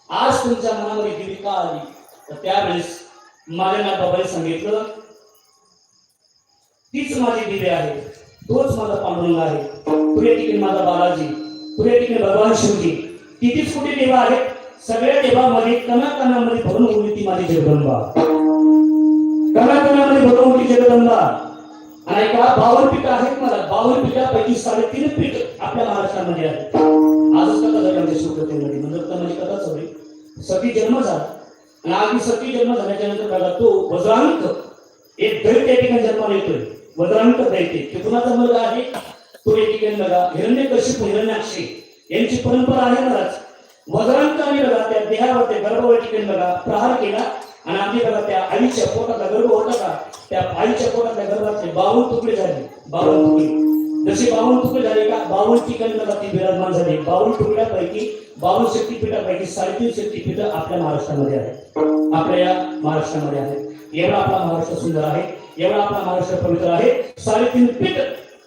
आज तुमच्या मनामध्ये दिवी का आली? तर त्यावेळेस माझ्या बाबांनी सांगितलं, तीच माझी दिवी आहे, तोच माझा पांडुरंग आहे, तुझ्या ठिकाणी माझा बालाजी, तुझ्या ठिकाणी भगवान शिवजी. कितीच कुठे देवा आहेत, सगळ्या देवामध्ये कणाकणामध्ये भरून उरली ती माझी जगदंबा. कणाकणामध्ये भरून उरली जगदंबा. आणि का 52 पीठ आहेत मला, 52 पीठापैकी 3.5 पीठ आपल्या महाराष्ट्रामध्ये आहेत. आजच कथा झाली आमच्या सुप्रतेमध्ये, म्हणजे माझी कथा चालली. सती जन्म झाला आणि आधी सती जन्म झाल्याच्या नंतर बघा तो वज्रांक एक दैत्य त्या ठिकाणी जन्माला येतोय. वज्रांक दैत्य ते कुणाचा मुलगा आहे? तो एक ठिकाणी बघा हिरण्यकशिपू हिरण्याक्षी यांची परंपरा आहे. महाराज वज्रांकाने बघा त्या देहावर त्या गर्भावर ठिकाणी बघा प्रहार केला आणि आम्ही बघा त्या आईच्या पोटातला गर्भ होता का, त्या आईच्या पोटातल्या गर्भातले 52 तुकडे झाले. 52 तुकडे जसे 52 तुकडे झाले का 52 ठिकाणी बघा ती विराजमान झाली. 52 तुकड्यापैकी 52 शक्तीपीठापैकी 3.5 शक्तीपीठ आपल्या महाराष्ट्रामध्ये आहेत. आपल्या या महाराष्ट्रामध्ये आहेत. एवढा आपला महाराष्ट्र सुंदर आहे, एवढा आपला महाराष्ट्र पवित्र आहे. 3.5 पीठ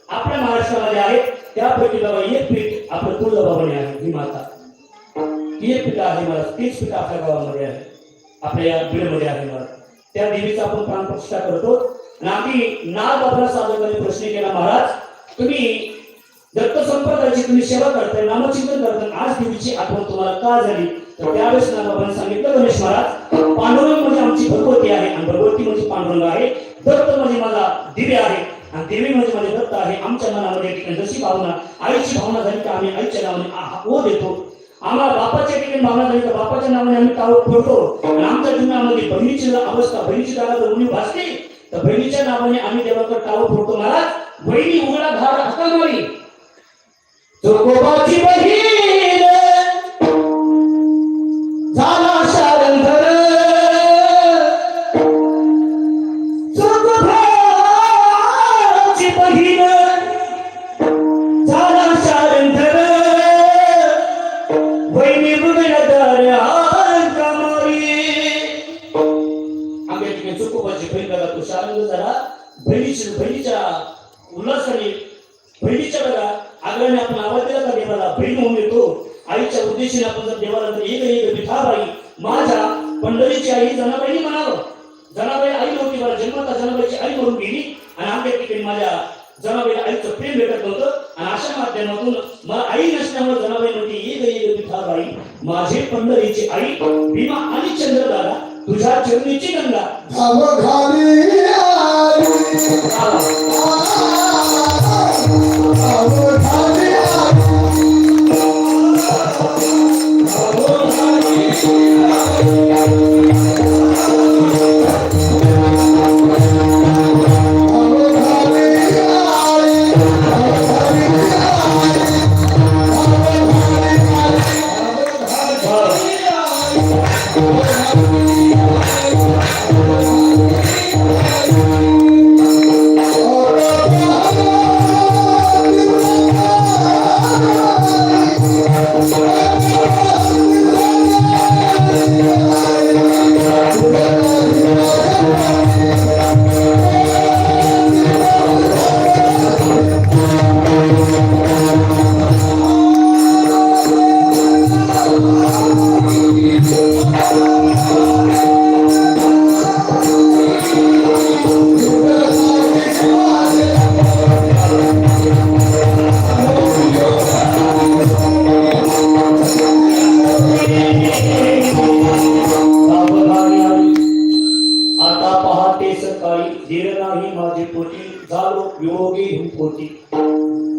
आपल्या महाराष्ट्रामध्ये आहे. त्यापैकी बघा एक पीठ आपलं तुळजाभवानी आहे, ही माता. ती एक पीठ आहे मला, तीच पीठ आपल्या गावामध्ये आहे, आपल्या या बीडमध्ये आहे मला. त्या देवीचा आपण प्राणप्रतिष्ठा करतो. आणि आम्ही नागबाबा साधकांनी प्रश्न केला, महाराज तुम्ही दत्त संप्रदायाची तुम्ही सेवा करताय, नामचिंतन करताय, आज देवीची आठवण तुम्हाला का झाली? तर त्यावेळेस नागबाबांनी सांगितलं, गणेश महाराज पांडुरंग म्हणजे आमची भगवती आहे आणि भगवती म्हणजे पांडुरंग आहे. दत्त म्हणजे माझा दिवे आहे आणि देवी म्हणजे माझे दत्त आहे. आमच्या मनामध्ये ठिकाणी जशी भावना आईची भावना झाली की आम्ही आईच्या नावाने ओ देतो. आम्हाला बापाच्या ठिकाणी भावना झाली तर बापाच्या नावाने आम्ही टाळू फोडतो. आणि आमच्या जीवनामध्ये बहिणीची अवस्था, बहिणीची दारा जर उणी भासली तर बहिणीच्या नावाने आम्ही देवाकडे टाळू फोडतो. महाराज बहिणी उघडा धार हाका मारी, जोगोबाची बहीण झाला शारंधर, जोगोबाची बहीण झाला शारंधर, बहिणी उघडा धार हाका मारी. आमच्या ठिकाणी जोगोबाची बहीण बघा तो शारंग झाला. बहिणीच्या उल्हासाने बहिणीच्या बघा आग्रहाने आपण आवाज दिला का देवाला बहीण म्हणून येतो. आईच्या उद्देशाने आपण जर देवाला तर एक विठाबाई माझ्या पंढरीची आई जनाबाई म्हणावं. जनाबाई आई नव्हती, मला जन्मता जनाबाईची आई म्हणून गेली आणि आमच्या ठिकाणी माझ्या जनाबाईला आईचं प्रेम भेटत नव्हतं. आणि अशा माध्यमातून मला आई नसल्यामुळे जनाबाई नव्हती. एक विठाबाई माझे पंढरीची आई भीमा आणि चंद्रदादा तुझ्या चरणीची गंगा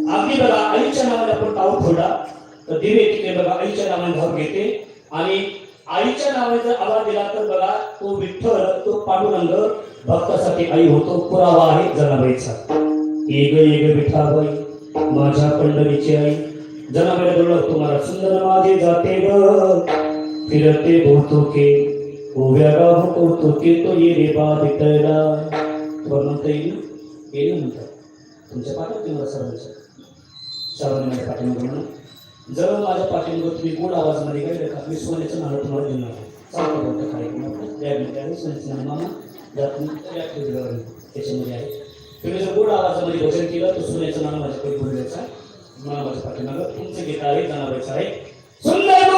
अगदी बघा आईच्या नावाने आपण टाळू फोडा तर दिवे तिथे बघा आईच्या नावाने धाव घेते. आणि आईच्या नावाने जर आवाज दिला तर बघा तो विठ्ठल, तो पांडुरंग भक्तासाठी आई होतो. पुरावा आहे जनाबाईचा. एक विठाबाई माझ्या पंढरीची आई. जनाबाईला बोलला तुम्हाला सुंदर माझे जाते ग फिरते भोवतोके उभ्या गाव कौतुके तो ये रे बाधितला. म्हणता येईल म्हणतात तुमच्या पाठीत तुम्हाला सर्वांच्या पाठीमध्ये म्हणून जर माझ्या पाठीमध्ये तुम्ही गोड आवाजामध्ये काय रेखा मी सोन्याचं नाणं तुम्हाला देणार आहे. चांगलं बोलतं कार्यक्रम सोन्याचं नाणं मामा त्याच्यामध्ये आहे. तुम्ही जर गोड आवाजामध्ये भजन केलं तर सोन्याचं नाणं माझ्याकडे बोलण्याचा मला माझ्या पाठीमागं तुमचं गीत आहे जनाबाईचं आहे. सुंदर